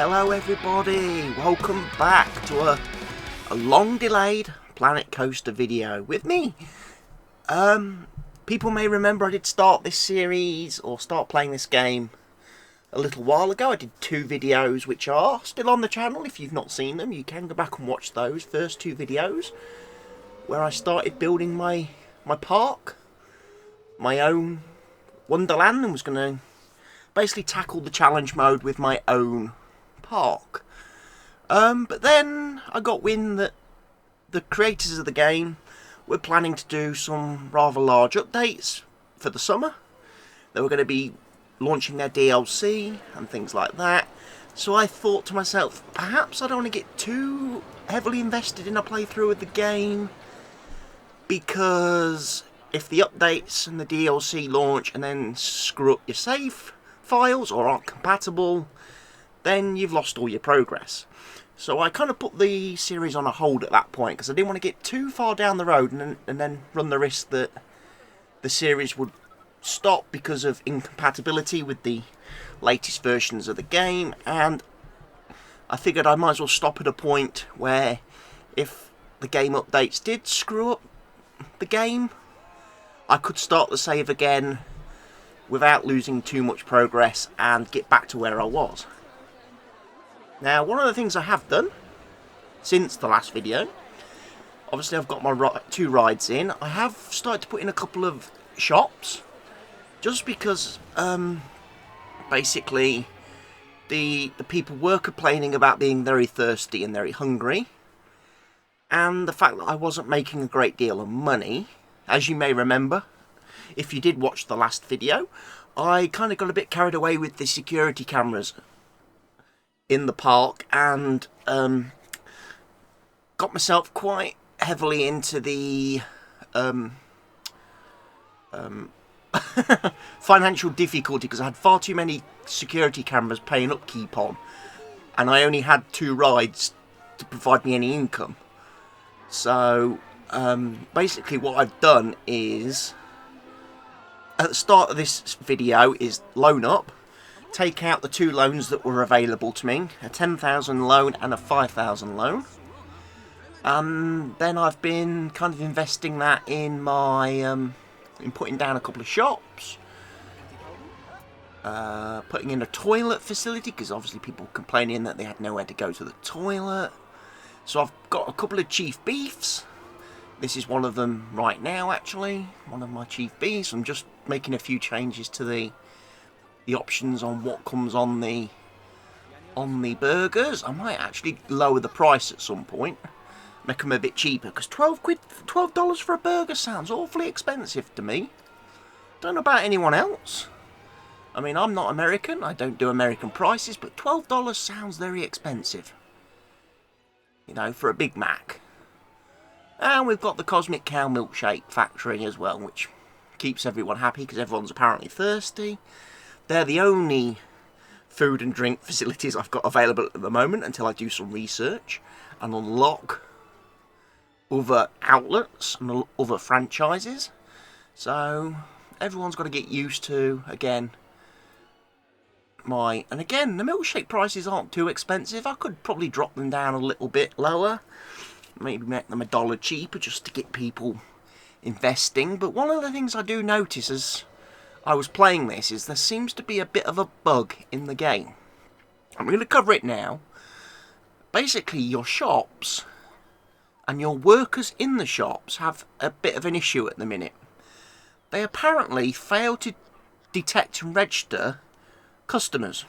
Hello everybody, welcome back to a long delayed Planet Coaster video with me. People may remember I did start this series or start playing this game a little while ago. I did 2 videos which are still on the channel. If you've not seen them, you can go back and watch those first 2 videos where I started building my park, my own Wonderland, and was going to basically tackle the challenge mode with my own park. But then I got wind that the creators of the game were planning to do some rather large updates for the summer. They were going to be launching their DLC and things like that. So I thought to myself, perhaps I don't want to get too heavily invested in a playthrough of the game, because if the updates and the DLC launch and then screw up your save files or aren't compatible, then you've lost all your progress. So I kind of put the series on a hold at that point, because I didn't want to get too far down the road and then run the risk that the series would stop because of incompatibility with the latest versions of the game. And I figured I might as well stop at a point where if the game updates did screw up the game, I could start the save again without losing too much progress and get back to where I was. Now, one of the things I have done since the last video, obviously I've got my 2 rides in. I have started to put in a couple of shops, just because basically the people were complaining about being very thirsty and very hungry, and the fact that I wasn't making a great deal of money. As you may remember, if you did watch the last video, I kind of got a bit carried away with the security cameras in the park and got myself quite heavily into the financial difficulty, because I had far too many security cameras paying upkeep on, and I only had 2 rides to provide me any income. So basically what I've done is, at the start of this video, is loan up, take out the 2 loans that were available to me, a 10,000 loan and a 5,000 loan. And then I've been kind of investing that in my, in putting down a couple of shops, putting in a toilet facility, because obviously people were complaining that they had nowhere to go to the toilet. So I've got a couple of chief beefs. This is one of them right now, actually, one of my chief beefs. I'm just making a few changes to the options on what comes on the burgers. I might actually lower the price at some point, make them a bit cheaper, because $12 for a burger sounds awfully expensive to me. Don't know about anyone else. I mean, I'm not American, I don't do American prices, but $12 sounds very expensive, you know, for a Big Mac. And we've got the Cosmic Cow Milkshake Factory as well, which keeps everyone happy because everyone's apparently thirsty. They're the only food and drink facilities I've got available at the moment, until I do some research and unlock other outlets and other franchises. So everyone's got to get used to, again, and again, the milkshake prices aren't too expensive. I could probably drop them down a little bit lower, maybe make them $1 cheaper, just to get people investing. But one of the things I do notice as I was playing this is there seems to be a bit of a bug in the game. I'm going to cover it now. Basically, your shops and your workers in the shops have a bit of an issue at the minute. They apparently fail to detect and register customers.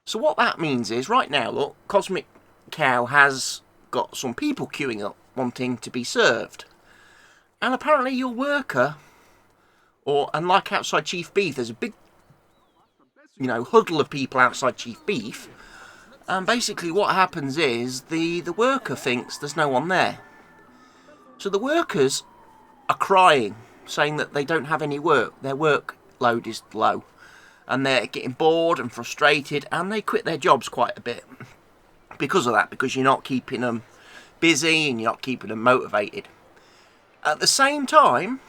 So what that means is, right now, look, Cosmic Cow has got some people queuing up wanting to be served. And apparently your worker, and like outside Chief Beef, there's a big, huddle of people outside Chief Beef. And basically what happens is the worker thinks there's no one there. So the workers are crying, saying that they don't have any work. Their workload is low. And they're getting bored and frustrated, and they quit their jobs quite a bit because of that, because you're not keeping them busy and you're not keeping them motivated. At the same time,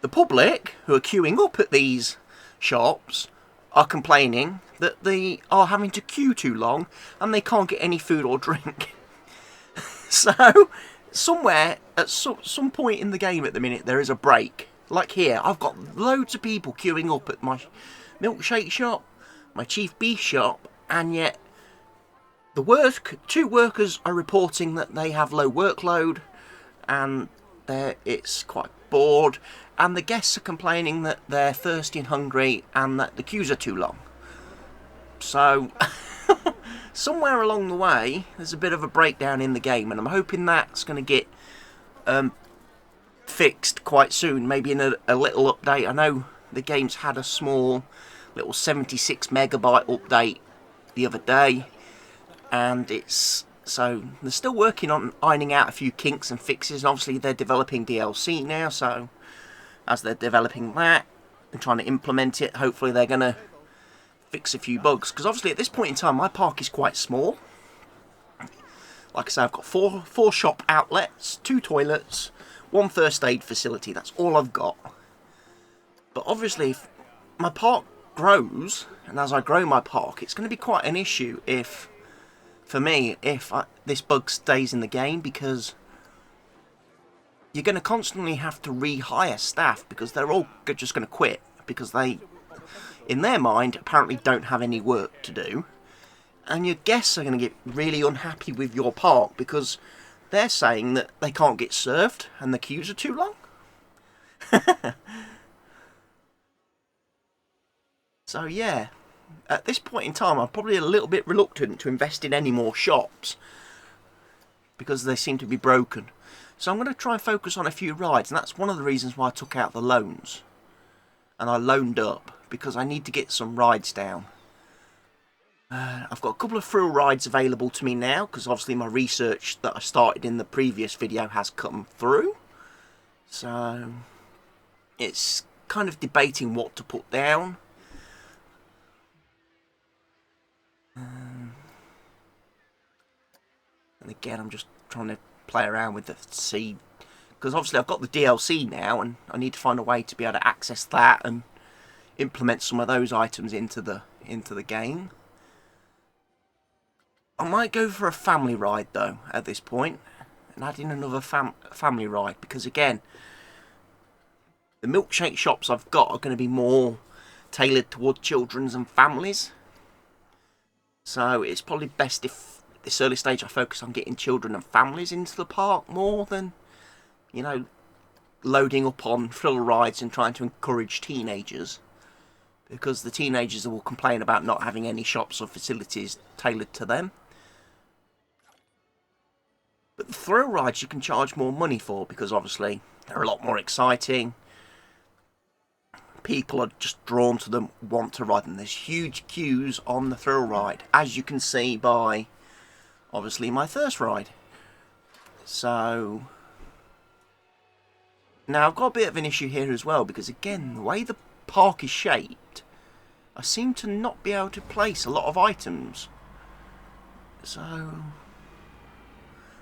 the public who are queuing up at these shops are complaining that they are having to queue too long and they can't get any food or drink. So, somewhere, at some point in the game at the minute, there is a break. Like here, I've got loads of people queuing up at my milkshake shop, my Chief Beef shop, and yet the two workers are reporting that they have low workload and it's quite bored, and the guests are complaining that they're thirsty and hungry and that the queues are too long. So, somewhere along the way, there's a bit of a breakdown in the game, and I'm hoping that's going to get fixed quite soon, maybe in a little update. I know the game's had a small little 76 megabyte update the other day, and so they're still working on ironing out a few kinks and fixes, and obviously they're developing DLC now, so as they're developing that and trying to implement it, hopefully they're going to fix a few bugs, because obviously at this point in time my park is quite small. Like I say, I've got four shop outlets, 2 toilets, 1 first aid facility. That's all I've got. But obviously if my park grows, and as I grow my park, it's going to be quite an issue for me if this bug stays in the game, because you're going to constantly have to rehire staff because they're all just going to quit because they, in their mind, apparently don't have any work to do. And your guests are going to get really unhappy with your park because they're saying that they can't get served and the queues are too long. So yeah, at this point in time I'm probably a little bit reluctant to invest in any more shops because they seem to be broken. So I'm going to try and focus on a few rides, and that's one of the reasons why I took out the loans. And I loaned up, because I need to get some rides down. I've got a couple of thrill rides available to me now, because obviously my research that I started in the previous video has come through. So, it's kind of debating what to put down. And again, I'm just trying to play around with the seed, because obviously I've got the DLC now and I need to find a way to be able to access that and implement some of those items into the game. I might go for a family ride though at this point and add in another family ride, because again, the milkshake shops I've got are going to be more tailored toward children's and families, so it's probably best if this early stage I focus on getting children and families into the park more than, you know, loading up on thrill rides and trying to encourage teenagers, because the teenagers will complain about not having any shops or facilities tailored to them. But the thrill rides you can charge more money for, because obviously they're a lot more exciting. People are just drawn to them, want to ride them. There's huge queues on the thrill ride, as you can see by obviously my first ride. So now I've got a bit of an issue here as well, because again, the way the park is shaped, I seem to not be able to place a lot of items. So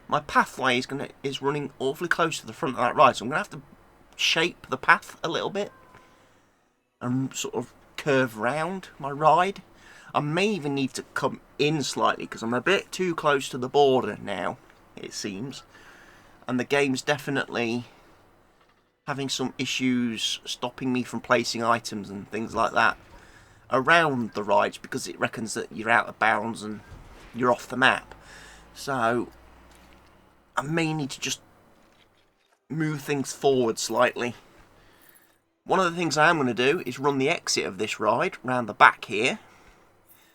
my pathway is running awfully close to the front of that ride, so I'm going to have to shape the path a little bit and sort of curve round my ride. I may even need to come in slightly because I'm a bit too close to the border now, it seems. And the game's definitely having some issues stopping me from placing items and things like that around the rides, because it reckons that you're out of bounds and you're off the map. So I may need to just move things forward slightly. One of the things I am going to do is run the exit of this ride round the back here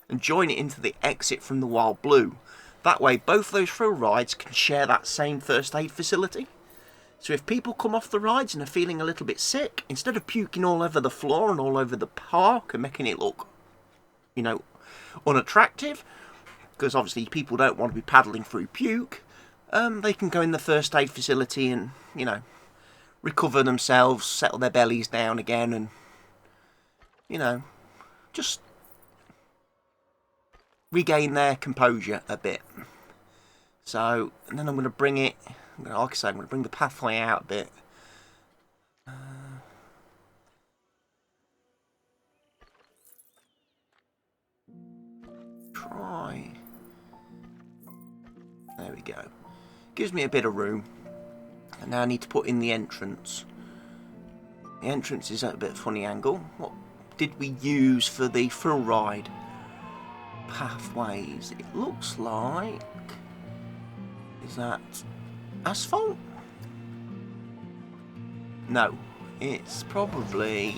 and join it into the exit from the Wild Blue. That way both those thrill rides can share that same first aid facility. So if people come off the rides and are feeling a little bit sick, instead of puking all over the floor and all over the park and making it look, you know, unattractive, because obviously people don't want to be paddling through puke, they can go in the first aid facility and, you know, recover themselves, settle their bellies down again, and, you know, just regain their composure a bit. So, and then I'm going to bring it, like I say, I'm going to bring the pathway out a bit. Right. There we go. Gives me a bit of room. And now I need to put in the entrance. The entrance is at a bit of a funny angle. What did we use for the thrill ride pathways? It looks like... Is that asphalt? No. It's probably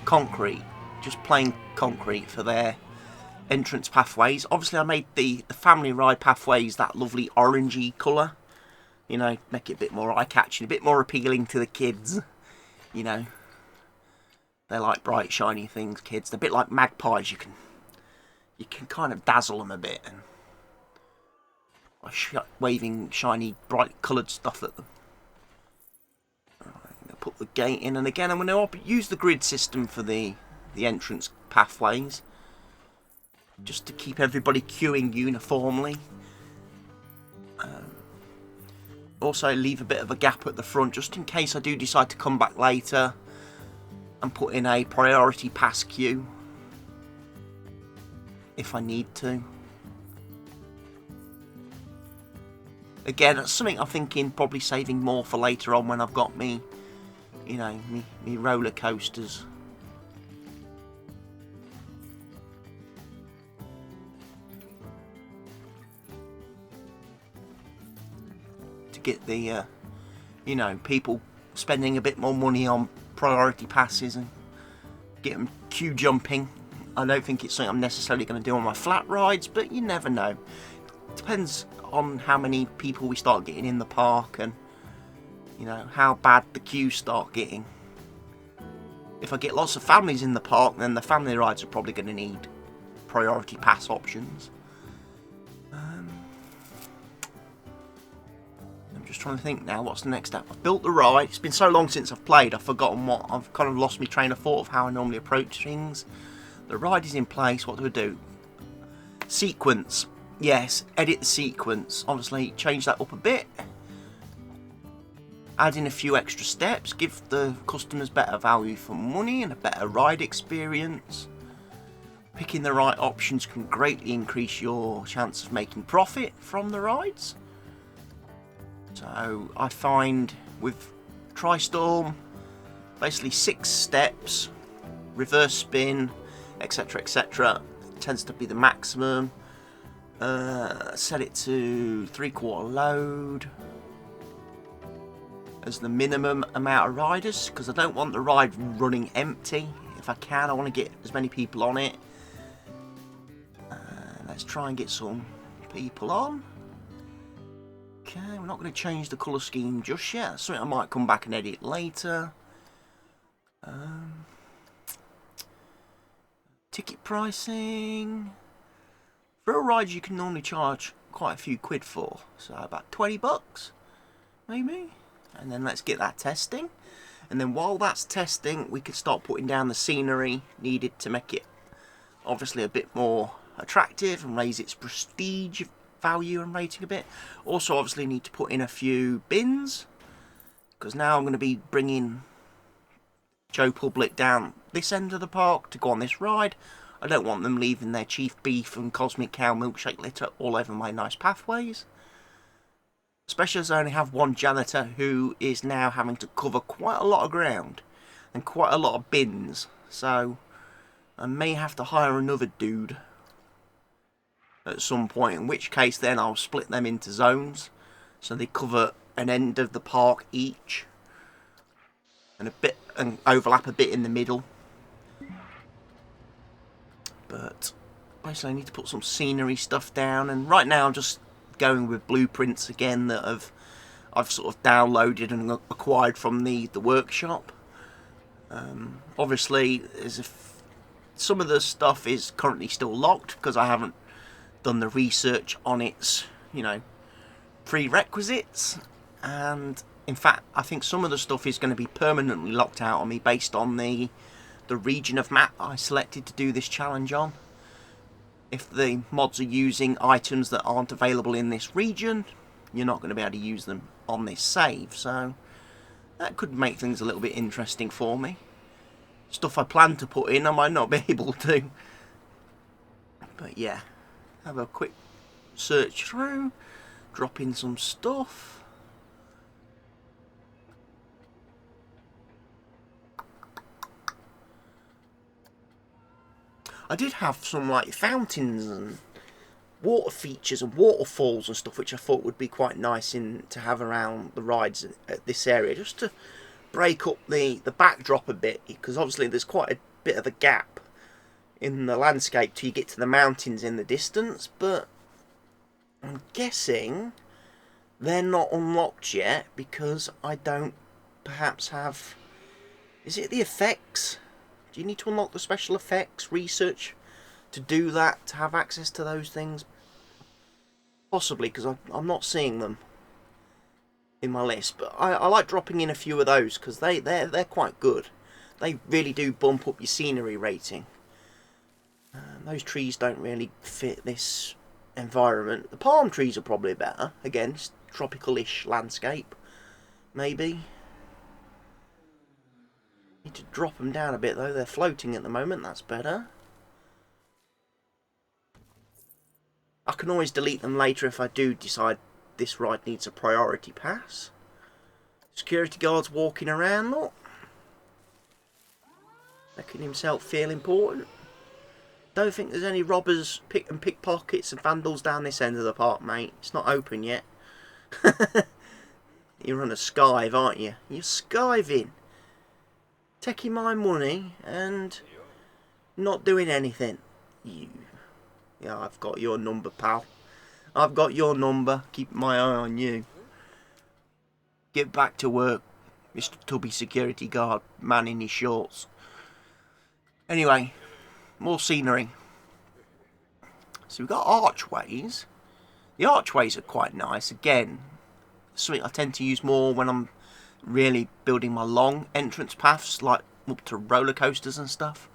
concrete. Just plain concrete for their entrance pathways. Obviously I made the family ride pathways that lovely orangey colour. You know, make it a bit more eye-catching, a bit more appealing to the kids. You know, they like bright, shiny things, kids. They're a bit like magpies. You can kind of dazzle them a bit and waving shiny, bright coloured stuff at them. Right, I'm gonna put the gate in, and again I'm going to use the grid system for the entrance pathways, just to keep everybody queuing uniformly. Also leave a bit of a gap at the front just in case I do decide to come back later and put in a priority pass queue if I need to. Again, that's something I'm thinking probably saving more for later on when I've got me, you know, me roller coasters. Get the you know, people spending a bit more money on priority passes and get them queue jumping. I don't think it's something I'm necessarily going to do on my flat rides, but you never know. It depends on how many people we start getting in the park and, you know, how bad the queues start getting. If I get lots of families in the park, then the family rides are probably going to need priority pass options. Just trying to think now, what's the next step? I've built the ride. It's been so long since I've played, I've forgotten what. I've kind of lost my train of thought of how I normally approach things. The ride is in place. What do I do? Sequence. Yes, edit the sequence. Obviously, change that up a bit. Add in a few extra steps. Give the customers better value for money and a better ride experience. Picking the right options can greatly increase your chance of making profit from the rides. So I find with TriStorm, basically 6 steps, reverse spin, etc, etc, tends to be the maximum. Set it to 3/4 load as the minimum amount of riders, because I don't want the ride running empty. If I can, I want to get as many people on it. Let's try and get some people on. Okay, we're not going to change the colour scheme just yet. That's something I might come back and edit later. Ticket pricing. For a ride you can normally charge quite a few quid for. So about 20 bucks, maybe. And then let's get that testing. And then while that's testing, we can start putting down the scenery needed to make it obviously a bit more attractive and raise its prestige value and rating a bit. Also obviously need to put in a few bins, because now I'm going to be bringing Joe Public down this end of the park to go on this ride. I don't want them leaving their Chief Beef and Cosmic Cow milkshake litter all over my nice pathways. Especially as I only have one janitor who is now having to cover quite a lot of ground and quite a lot of bins. So I may have to hire another dude at some point, in which case then I'll split them into zones so they cover an end of the park each and overlap a bit in the middle. But basically I need to put some scenery stuff down, and right now I'm just going with blueprints again that I've sort of downloaded and acquired from the workshop. Obviously some of the stuff is currently still locked because I haven't done the research on its, you know, prerequisites, and in fact I think some of the stuff is going to be permanently locked out on me based on the region of map I selected to do this challenge on. If the mods are using items that aren't available in this region, you're not going to be able to use them on this save, so that could make things a little bit interesting for me. Stuff I plan to put in I might not be able to, but yeah. have a quick search through, drop in some stuff. I did have some like fountains and water features and waterfalls and stuff, which I thought would be quite nice to have around the rides at this area, just to break up the backdrop a bit, because obviously there's quite a bit of a gap in the landscape till you get to the mountains in the distance. But I'm guessing they're not unlocked yet because I don't perhaps have... Is it the effects? Do you need to unlock the special effects research to do that, to have access to those things? Possibly, because I'm not seeing them in my list. But I like dropping in a few of those because they're quite good. They really do bump up your scenery rating. Those trees don't really fit this environment. The palm trees are probably better. Again, it's tropical-ish landscape, maybe. Need to drop them down a bit though. They're floating at the moment. That's better. I can always delete them later if I do decide this ride needs a priority pass. Security guards walking around, look. Making himself feel important. Don't think there's any robbers and pickpockets and vandals down this end of the park, mate. It's not open yet. You're on a skive, aren't you? You're skiving. Taking my money and not doing anything. You. Yeah, I've got your number, pal. I've got your number. Keep my eye on you. Get back to work, Mr. Tubby security guard, man in his shorts. Anyway, more scenery. So we've got archways. The archways are quite nice. Again, something I tend to use more when I'm really building my long entrance paths, like up to roller coasters and stuff.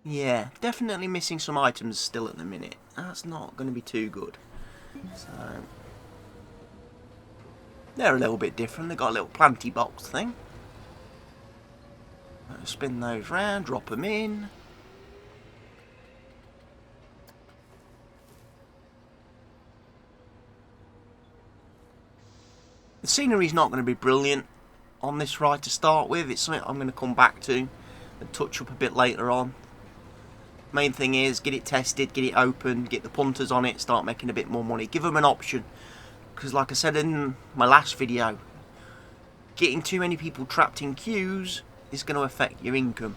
Yeah, definitely missing some items still at the minute. That's not going to be too good. So they're a little bit different. They've got a little planty box thing. Spin those round, drop them in. The scenery's not going to be brilliant on this ride to start with. It's something I'm going to come back to and touch up a bit later on. Main thing is get it tested, get it open, get the punters on it, start making a bit more money. Give them an option. Because like I said in my last video, getting too many people trapped in queues is going to affect your income.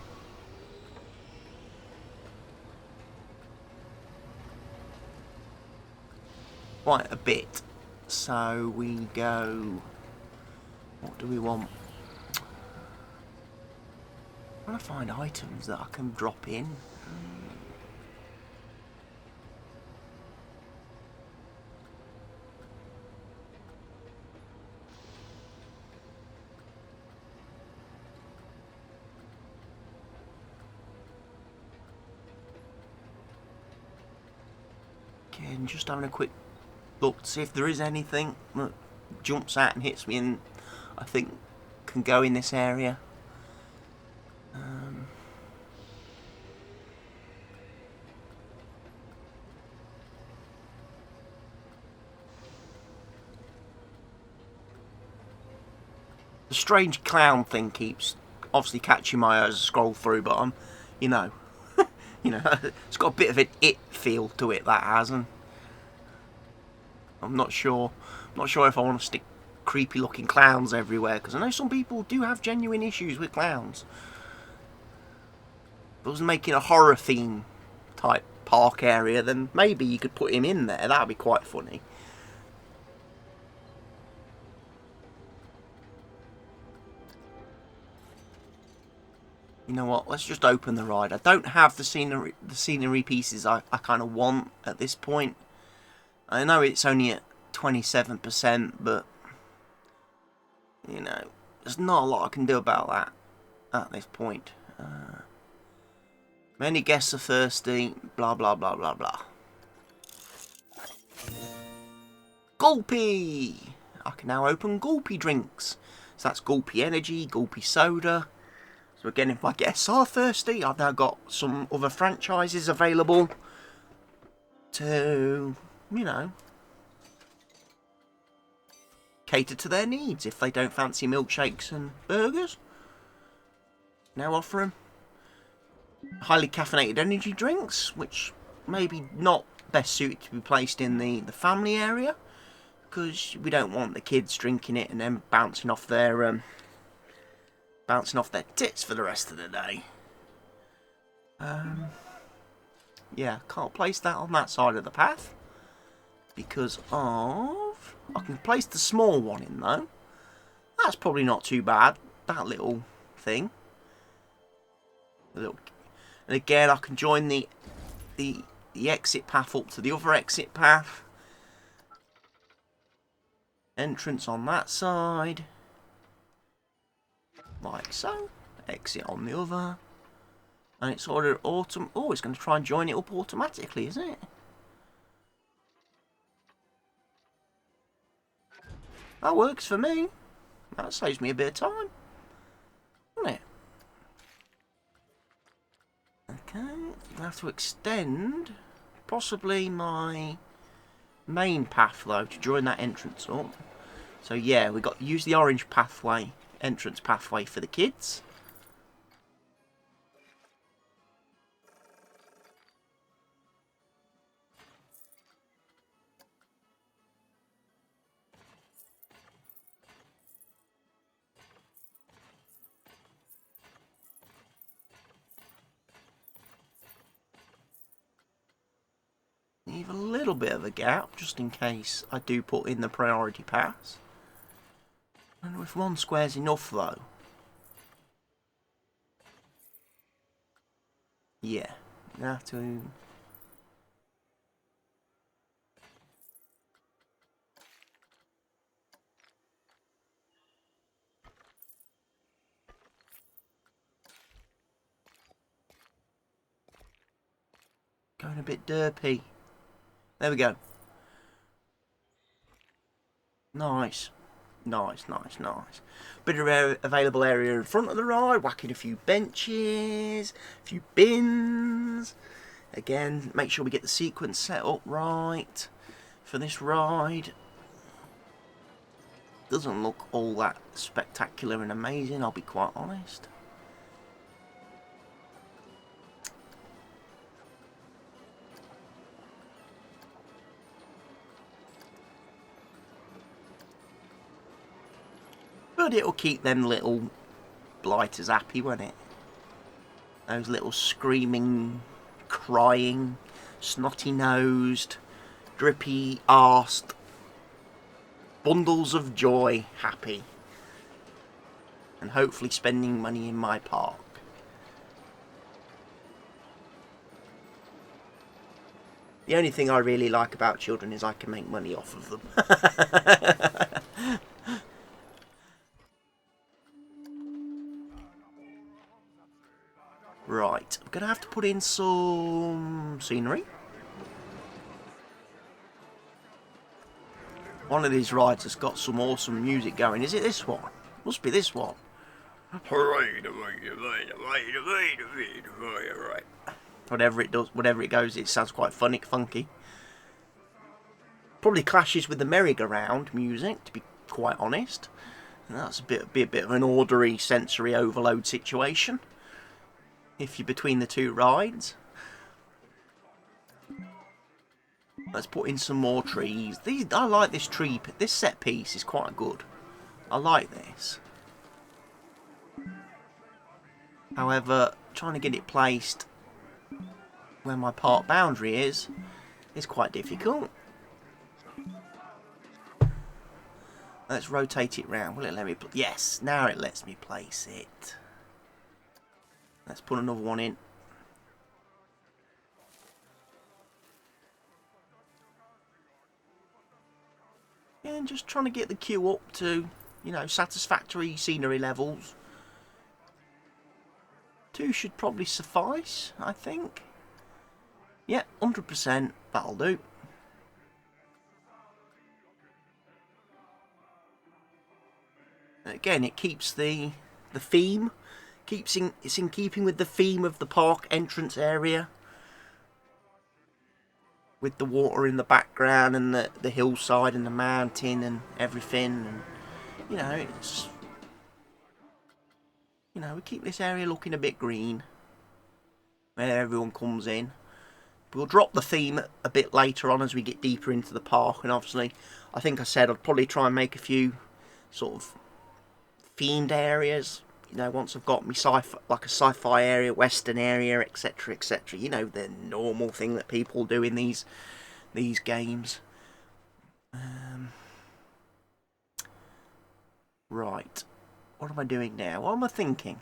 Quite a bit. So we go... What do we want? I want to find items that I can drop in. Again, just having a quick look to see if there is anything that jumps out and hits me and I think can go in this area. The strange clown thing keeps obviously catching my eye as I scroll through, but I'm, you know, it's got a bit of an it feel to it, that has, and I'm not sure if I want to stick creepy looking clowns everywhere, because I know some people do have genuine issues with clowns. If I was making a horror theme type park area, then maybe you could put him in there. That would be quite funny. You know what, let's just open the ride. I don't have the scenery pieces I kind of want at this point. I know it's only at 27%, but you know, there's not a lot I can do about that at this point. Many guests are thirsty, blah blah blah blah blah. Gulpy! I can now open Gulpy drinks. So that's Gulpy Energy, Gulpy Soda. So again, if my guests are thirsty, I've now got some other franchises available to, you know, cater to their needs if they don't fancy milkshakes and burgers. Now offer them highly caffeinated energy drinks, which maybe not best suited to be placed in the family area, because we don't want the kids drinking it and then bouncing off their tits for the rest of the day. Yeah, can't place that on that side of the path because of... I can place the small one in though. That's probably not too bad, that little thing. And again, I can join the exit path up to the other exit path. Entrance on that side. Like so. Exit on the other. And it's ordered autumn. Oh, it's going to try and join it up automatically, is it? That works for me. That saves me a bit of time. Doesn't it? Okay. I have to extend possibly my main path though to join that entrance up. So yeah, we got to use the orange pathway, entrance pathway for the kids. Leave a little bit of a gap just in case I do put in the priority pass. I don't know if one square's enough though. Yeah, you have to. Going a bit derpy. There we go. Nice. Nice, nice, nice. Bit of available area in front of the ride, whacking a few benches, a few bins. Again, make sure we get the sequence set up right for this ride. Doesn't look all that spectacular and amazing, I'll be quite honest. But it'll keep them little blighters happy, won't it? Those little screaming, crying, snotty-nosed, drippy-arsed bundles of joy happy. And hopefully spending money in my park. The only thing I really like about children is I can make money off of them. Right, I'm going to have to put in some scenery. One of these rides has got some awesome music going. Is it this one? Must be this one. Whatever it does, whatever it goes, it sounds quite funky. Probably clashes with the merry-go-round music, to be quite honest. And that's be a bit of an ordery sensory overload situation. If you're between the two rides. Let's put in some more trees. I like this tree. This set piece is quite good. I like this. However, trying to get it placed where my park boundary is quite difficult. Let's rotate it round. Will it let me? Yes, now it lets me place it. Let's put another one in. And just trying to get the queue up to, you know, satisfactory scenery levels. 2 should probably suffice, I think. Yeah, 100%, that'll do. Again, it keeps the theme, It's in keeping with the theme of the park entrance area, with the water in the background and the hillside and the mountain and everything. And you know, it's, you know, we keep this area looking a bit green where everyone comes in. We'll drop the theme a bit later on as we get deeper into the park, and obviously I think I said I'd probably try and make a few sort of themed areas, you know, once I've got me like a sci-fi area, western area, etc, etc, you know, the normal thing that people do in these games. Right, what am I doing now? What am I thinking?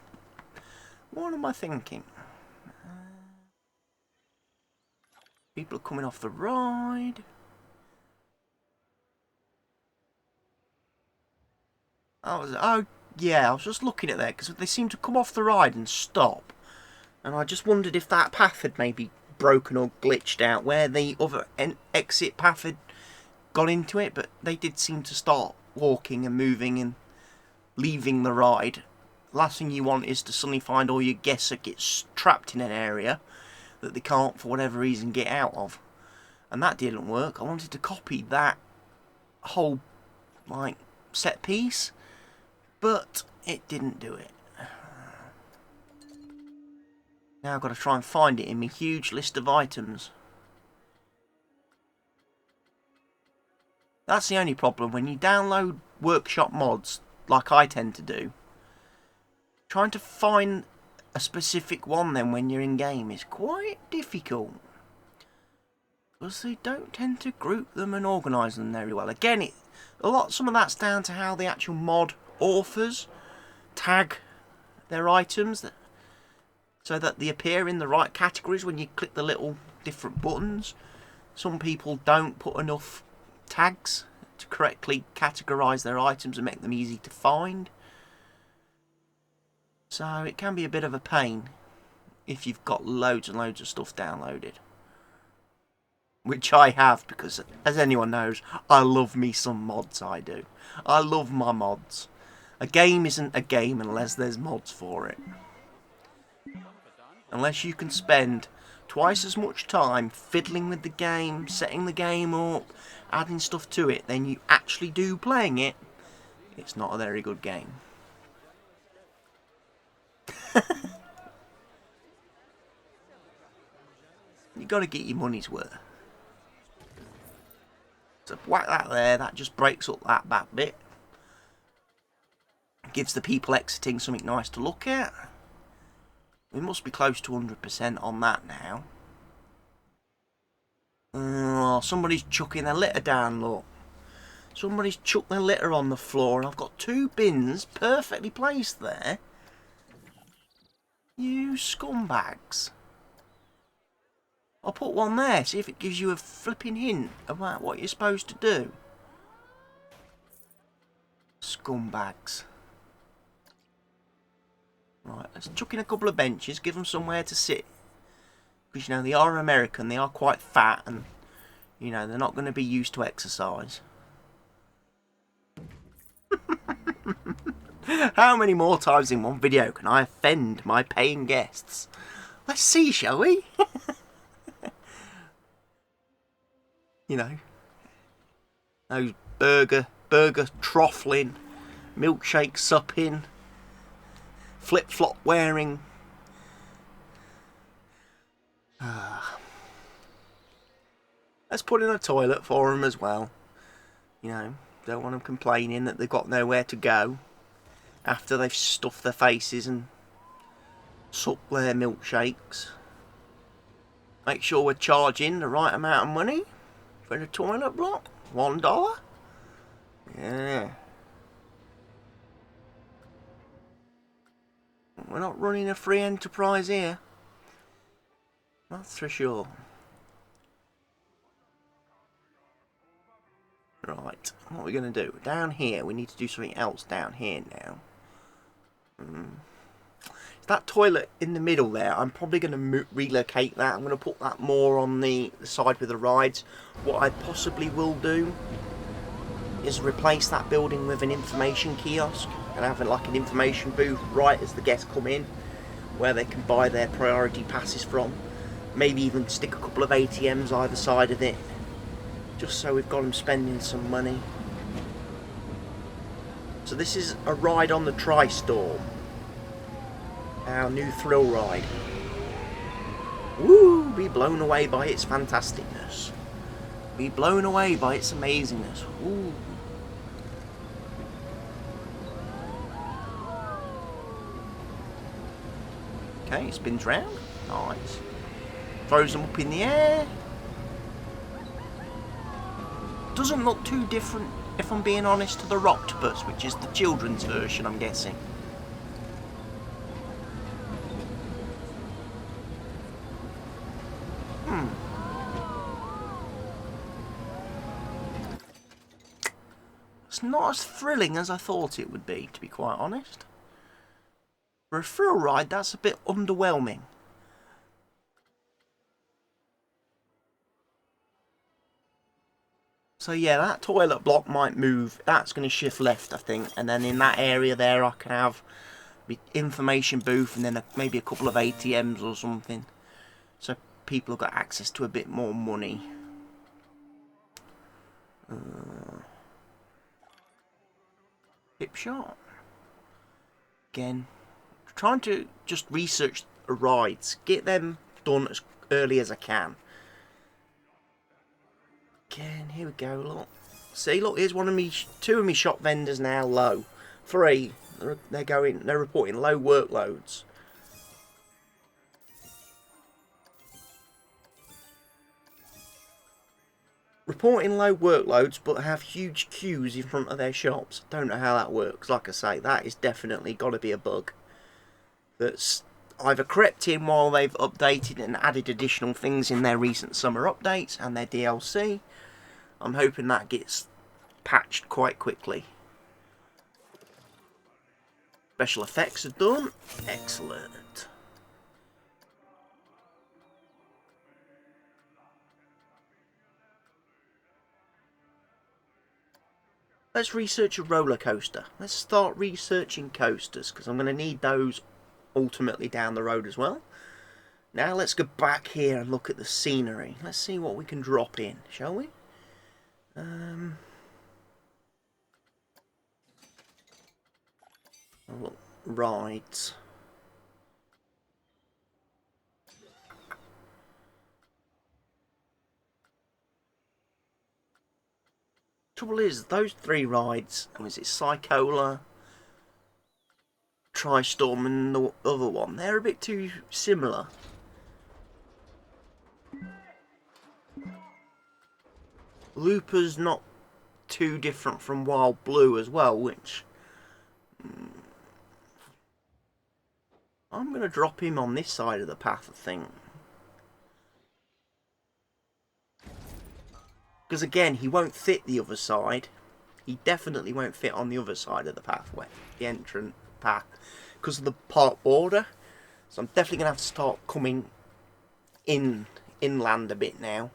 People are coming off the ride. Oh yeah, I was just looking at that because they seem to come off the ride and stop. And I just wondered if that path had maybe broken or glitched out where the other exit path had gone into it, but they did seem to start walking and moving and leaving the ride. Last thing you want is to suddenly find all your guests that get trapped in an area that they can't for whatever reason get out of. And that didn't work. I wanted to copy that whole like set piece, but it didn't do it. Now I've got to try and find it in my huge list of items. That's the only problem when you download workshop mods like I tend to do. Trying to find a specific one then when you're in game is quite difficult, because they don't tend to group them and organise them very well. Again, some of that's down to how the actual mod authors tag their items so that they appear in the right categories when you click the little different buttons. Some people don't put enough tags to correctly categorise their items and make them easy to find. So it can be a bit of a pain if you've got loads and loads of stuff downloaded. Which I have, because as anyone knows, I love me some mods, I do. I love my mods. A game isn't a game unless there's mods for it. Unless you can spend twice as much time fiddling with the game, setting the game up, adding stuff to it, than you actually do playing it, it's not a very good game. You got to get your money's worth. So whack that there, that just breaks up that back bit. Gives the people exiting something nice to look at. We must be close to 100% on that now. Oh, somebody's chucking their litter down, look. Somebody's chucked their litter on the floor, and I've got 2 bins perfectly placed there. You scumbags. I'll put one there, see if it gives you a flipping hint about what you're supposed to do. Scumbags. Right, let's chuck in a couple of benches, give them somewhere to sit. Because, you know, they are American, they are quite fat, and, you know, they're not going to be used to exercise. How many more times in one video can I offend my paying guests? Let's see, shall we? You know, those burger troffling, milkshake supping, flip-flop wearing. Let's put in a toilet for them as well. You know, don't want them complaining that they've got nowhere to go after they've stuffed their faces and sucked their milkshakes. Make sure we're charging the right amount of money for the toilet block. $1. Yeah. We're not running a free enterprise here. That's for sure. Right, what are we going to do? Down here, we need to do something else down here now. That toilet in the middle there, I'm probably going to relocate that. I'm going to put that more on the side with the rides. What I possibly will do is replace that building with an information kiosk. and have like an information booth right as the guests come in, where they can buy their priority passes from. Maybe even stick a couple of ATMs either side of it, just so we've got them spending some money. So this is a ride on the Tri-Storm, our new thrill ride. Woo! Be blown away by its fantasticness. Be blown away by its amazingness. Woo! Okay, it spins round. Nice. Throws them up in the air. Doesn't look too different, if I'm being honest, to the Rocktopus, which is the children's version, I'm guessing. It's not as thrilling as I thought it would be, to be quite honest. For a thrill ride, that's a bit underwhelming. So yeah, that toilet block might move. That's going to shift left, I think. And then in that area there, I can have the information booth and then maybe a couple of ATMs or something. So people have got access to a bit more money. Hip shot. Again, trying to just research rides. Get them done as early as I can. Again, here we go, look. See, look, here's one of me, two of me shop vendors now low. 3, they're reporting low workloads. Reporting low workloads, but have huge queues in front of their shops. Don't know how that works. Like I say, that is definitely got to be a bug that's either crept in while they've updated and added additional things in their recent summer updates and their DLC. I'm hoping that gets patched quite quickly. Special effects are done. Excellent. Let's research a roller coaster. Let's start researching coasters, because I'm going to need those ultimately down the road as well. Now let's go back here and look at the scenery. Let's see what we can drop in, shall we? Rides. Trouble is, those 3 rides, was it Psychola, Tri-Storm and the other one, they're a bit too similar. Looper's not too different from Wild Blue as well, which I'm going to drop him on this side of the path, I think. Because again, he won't fit the other side. He definitely won't fit on the other side of the pathway, the entrance path, because of the park border. So I'm definitely going to have to start coming inland a bit now.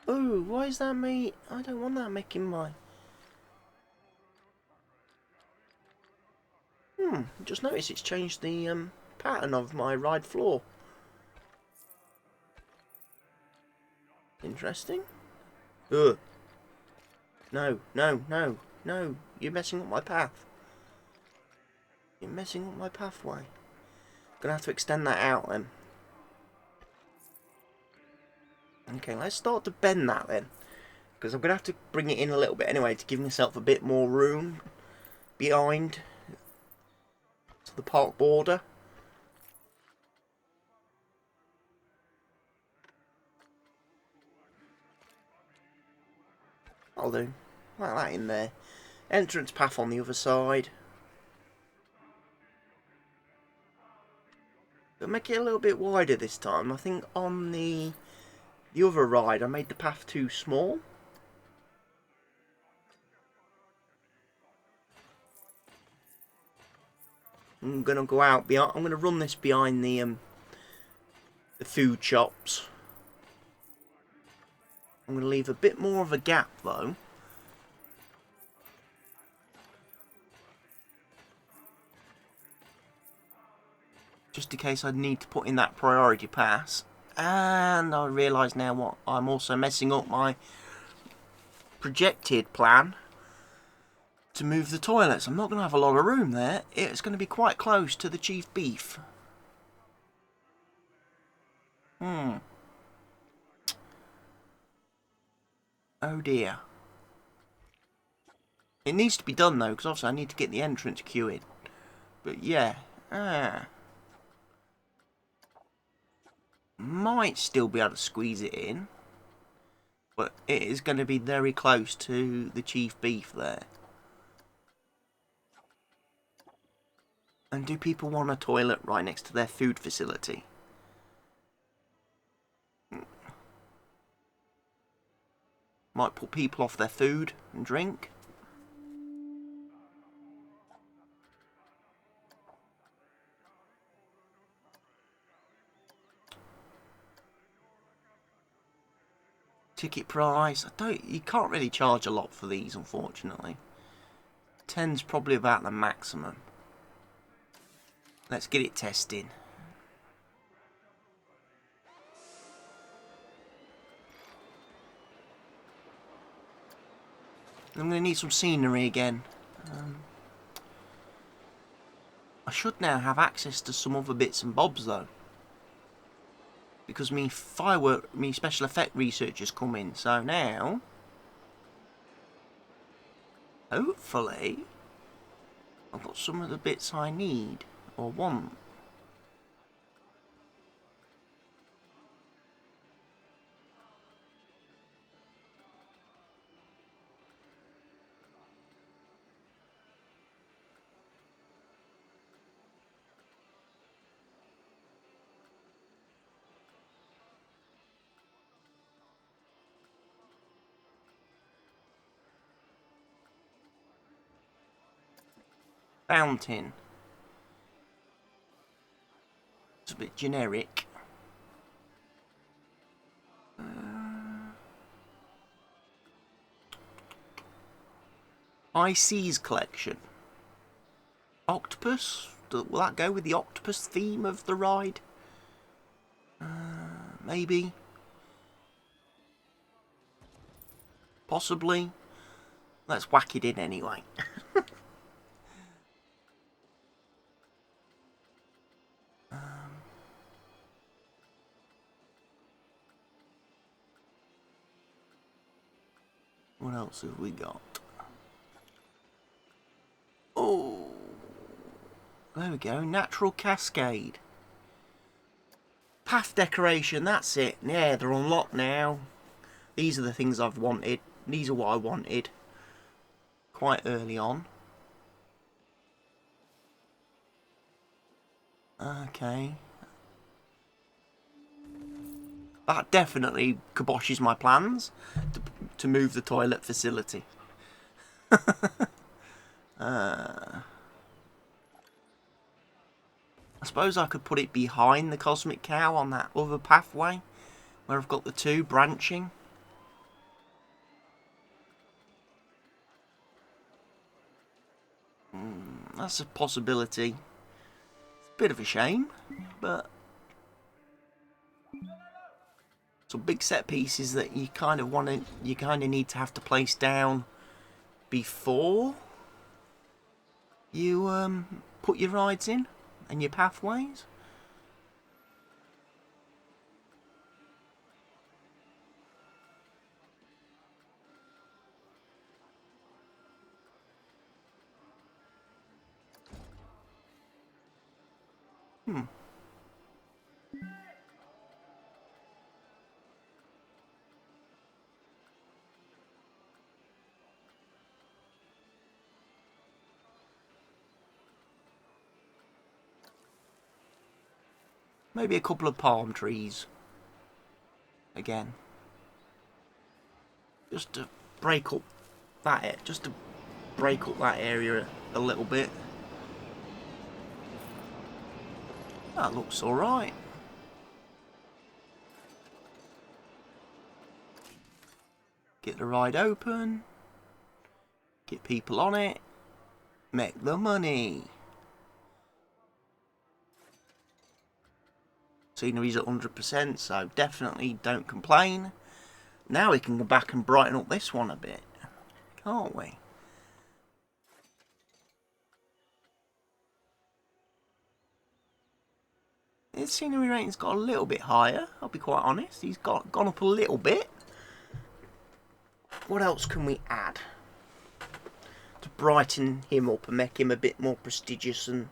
Oh, why is that me? I don't want that making my... Just noticed it's changed the pattern of my ride floor. Interesting. Ugh. No, no, no, no. You're messing up my path. You're messing up my pathway. Gonna have to extend that out then. Okay, let's start to bend that then. Because I'm gonna have to bring it in a little bit anyway to give myself a bit more room behind the park border. I'll do. Like that in there. Entrance path on the other side. But make it a little bit wider this time. I think on the other ride I made the path too small. I'm gonna go out behind. I'm gonna run this behind the food shops. I'm going to leave a bit more of a gap though. Just in case I need to put in that priority pass. And I realise now what I'm also messing up my projected plan to move the toilets. I'm not going to have a lot of room there. It's going to be quite close to the chief beef. Oh dear. It needs to be done though, because obviously I need to get the entrance queued. But yeah. Might still be able to squeeze it in. But it is going to be very close to the chief beef there. And do people want a toilet right next to their food facility? Might put people off their food and drink. Ticket price. You can't really charge a lot for these, unfortunately. 10's probably about the maximum. Let's get it testing. I'm going to need some scenery again. I should now have access to some other bits and bobs though. Because me special effect researchers come in. So now, hopefully, I've got some of the bits I need or want. Fountain. It's a bit generic. IC's collection. Octopus? Will that go with the octopus theme of the ride? Maybe. Possibly. Let's whack it in anyway. What else have we got? Oh, there we go. Natural cascade. Path decoration, that's it. Yeah, they're unlocked now. These are the things I've wanted. These are what I wanted. Quite early on. Okay. That definitely kiboshes my plans to move the toilet facility. I suppose I could put it behind the Cosmic Cow on that other pathway where I've got the two branching. That's a possibility. It's a bit of a shame, but some big set pieces that you kind of need to have to place down before you put your rides in and your pathways. Maybe a couple of palm trees. Again. Just to break up that area a little bit. That looks alright. Get the ride open. Get people on it. Make the money. Scenery's at 100%, so definitely don't complain. Now we can go back and brighten up this one a bit, can't we? His scenery rating's got a little bit higher, I'll be quite honest. He's gone up a little bit. What else can we add to brighten him up and make him a bit more prestigious and...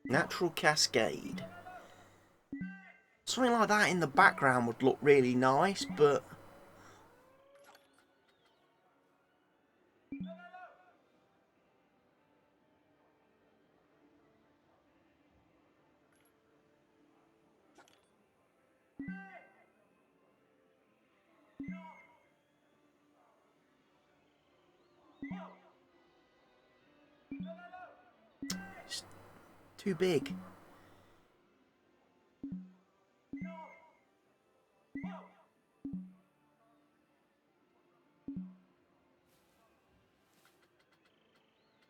Natural cascade. Something like that in the background would look really nice, but... it's too big.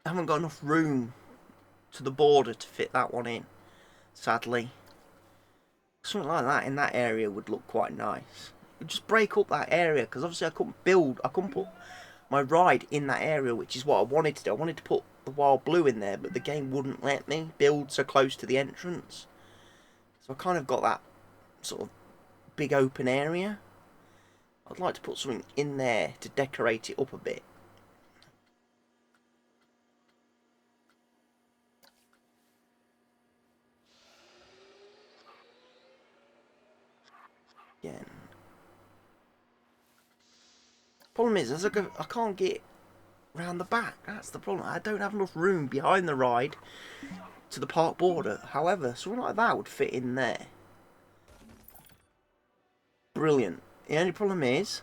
I haven't got enough room to the border to fit that one in, sadly. Something like that in that area would look quite nice. It'd just break up that area, because obviously I couldn't put my ride in that area, which is what I wanted to do. I wanted to put the wild blue in there, but the game wouldn't let me build so close to the entrance. So I kind of got that sort of big open area. I'd like to put something in there to decorate it up a bit. Again. Problem is, as I go, I can't get round the back. That's the problem. I don't have enough room behind the ride to the park border. However, something like that would fit in there. Brilliant. The only problem is,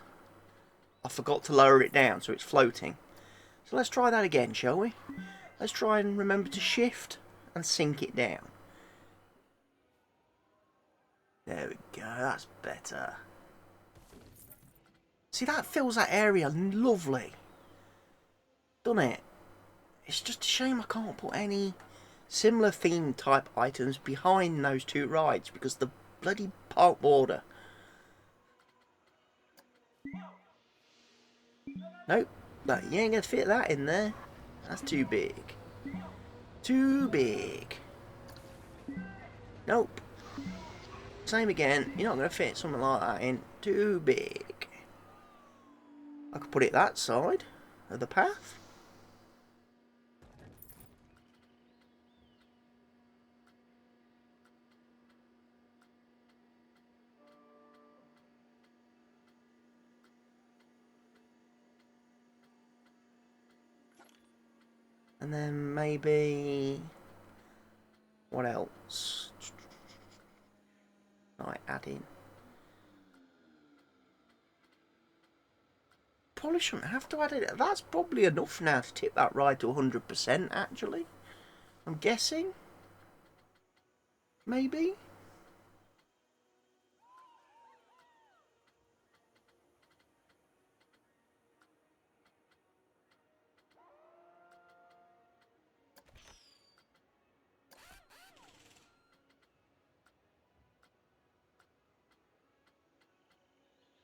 I forgot to lower it down, so it's floating. So let's try that again, shall we? Let's try and remember to shift and sink it down. There we go, that's better. See, that fills that area lovely. Doesn't it? It's just a shame I can't put any similar theme type items behind those two rides because the bloody park border. Nope, you ain't gonna fit that in there. That's too big. Too big. Nope. Same again, you're not gonna fit something like that in. Too big. I could put it that side of the path. And then maybe... what else? Right, add in. Probably shouldn't have to add it. That's probably enough now to tip that ride to 100%, actually. I'm guessing. Maybe.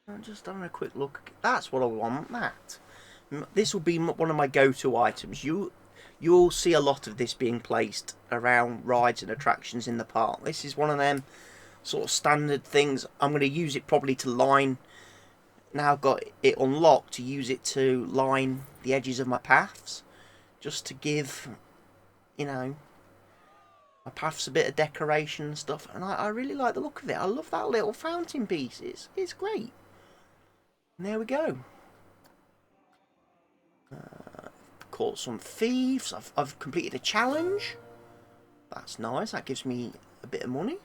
I'm just having a quick look. That's what I want, that. This will be one of my go-to items. You'll see a lot of this being placed around rides and attractions in the park. This is one of them sort of standard things. I'm going to use it probably to line... now I've got it unlocked, to use it to line the edges of my paths. Just to give, you know, my paths a bit of decoration and stuff. And I really like the look of it. I love that little fountain pieces. It's great. And there we go. Caught some thieves. I've completed a challenge. That's nice. That gives me a bit of money.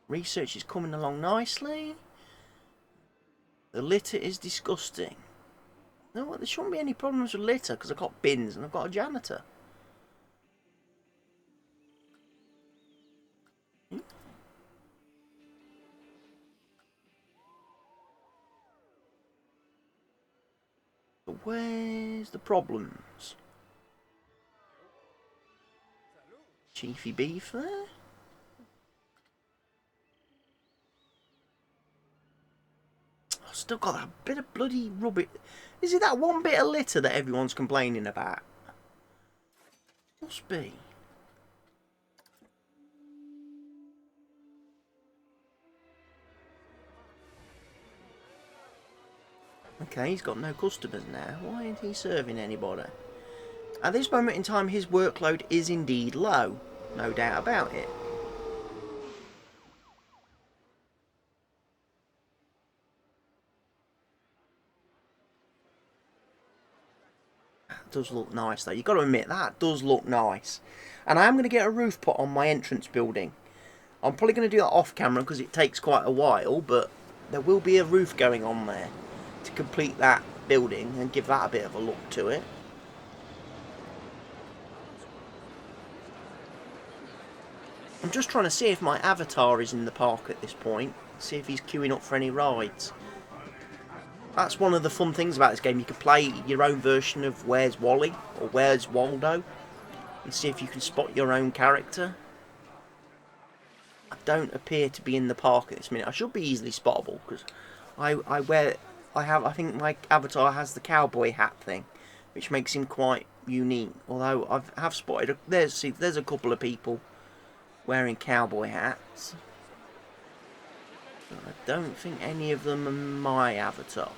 Research is coming along nicely. The litter is disgusting. No, there shouldn't be any problems with litter because I've got bins and I've got a janitor. But where's the problems? Chiefy beef there. I've still got that bit of bloody rubbish. Is it that one bit of litter that everyone's complaining about? Must be. Okay, he's got no customers now. Why ain't he serving anybody? At this moment in time, his workload is indeed low. No doubt about it. That does look nice, though. You've got to admit, that does look nice. And I am going to get a roof put on my entrance building. I'm probably going to do that off camera because it takes quite a while, but there will be a roof going on there to complete that building and give that a bit of a look to it. I'm just trying to see if my avatar is in the park at this point. See if he's queuing up for any rides. That's one of the fun things about this game. You can play your own version of Where's Wally or Where's Waldo and see if you can spot your own character. I don't appear to be in the park at this minute. I should be easily spottable because I think my avatar has the cowboy hat thing, which makes him quite unique. Although I have spotted there's a couple of people wearing cowboy hats. But I don't think any of them are my avatar.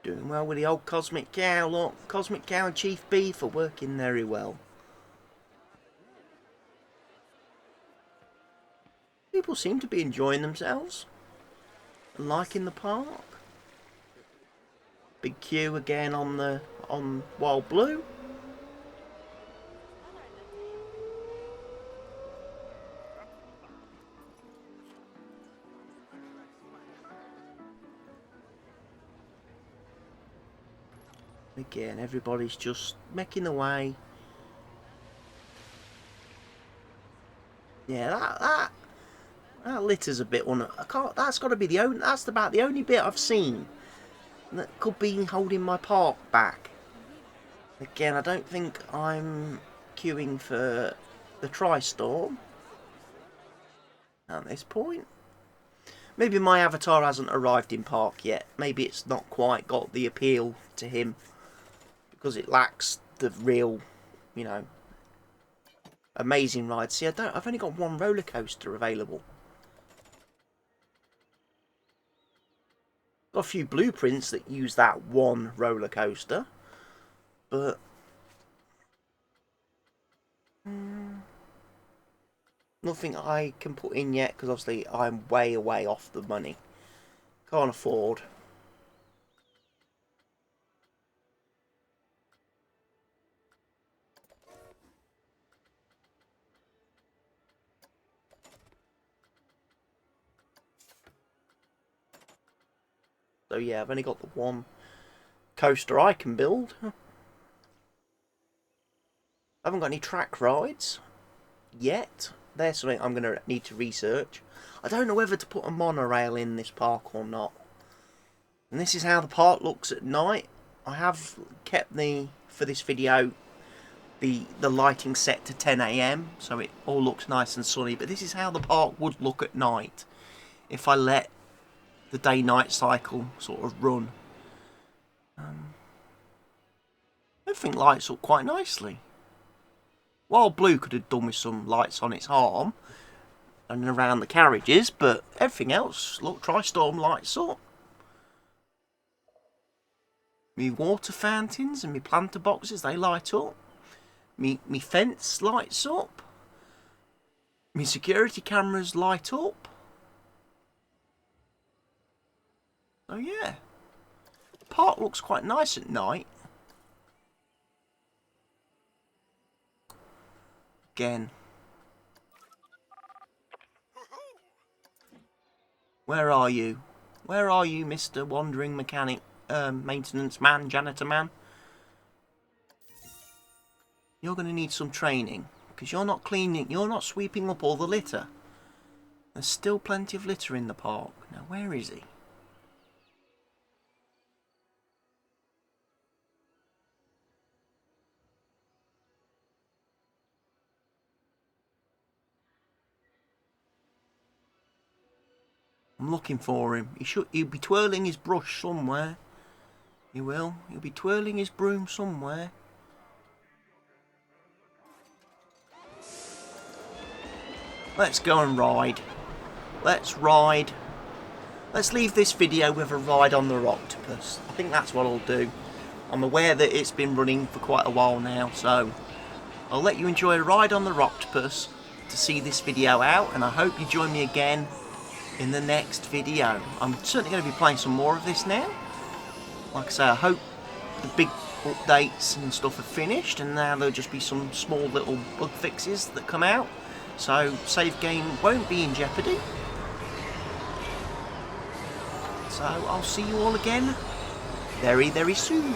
Doing well with the old Cosmic Cow, look. Cosmic Cow and Chief Beef are working very well. People seem to be enjoying themselves and liking the park. Big queue again on Wild Blue. Again, everybody's just making the way. Yeah, that litter's a bit that's got to be the only. That's about the only bit I've seen that could be holding my park back. Again, I don't think I'm queuing for the Tri-Storm at this point. Maybe my avatar hasn't arrived in park yet. Maybe it's not quite got the appeal to him because it lacks the real, you know, amazing ride. See, I've only got one roller coaster available. Got a few blueprints that use that one roller coaster, but nothing I can put in yet because obviously I'm way away off the money. Can't afford. So yeah, I've only got the one coaster I can build. I haven't got any track rides yet. There's something I'm going to need to research. I don't know whether to put a monorail in this park or not. And this is how the park looks at night. I have kept for this video, the lighting set to 10 AM, so it all looks nice and sunny. But this is how the park would look at night if I let the day-night cycle sort of run. Everything lights up quite nicely. Wild Blue could have done with some lights on its arm and around the carriages, but everything else, look, Tri-Storm lights up. Me water fountains and me planter boxes, they light up. Me fence lights up. My security cameras light up. Oh yeah. The park looks quite nice at night. Again. Where are you? Where are you, Mr. Wandering Mechanic, Maintenance Man, Janitor Man? You're going to need some training, because you're not cleaning, you're not sweeping up all the litter. There's still plenty of litter in the park. Now, where is he? I'm looking for him. He'll be twirling his brush somewhere. He will. He'll be twirling his broom somewhere. Let's go and ride. Let's ride. Let's leave this video with a ride on the Roctopus. I think that's what I'll do. I'm aware that it's been running for quite a while now, so I'll let you enjoy a ride on the Roctopus to see this video out, and I hope you join me again in the next video. I'm certainly going to be playing some more of this now. Like I say, I hope the big updates and stuff are finished, and now there'll just be some small little bug fixes that come out, so save game won't be in jeopardy. So I'll see you all again very, very soon.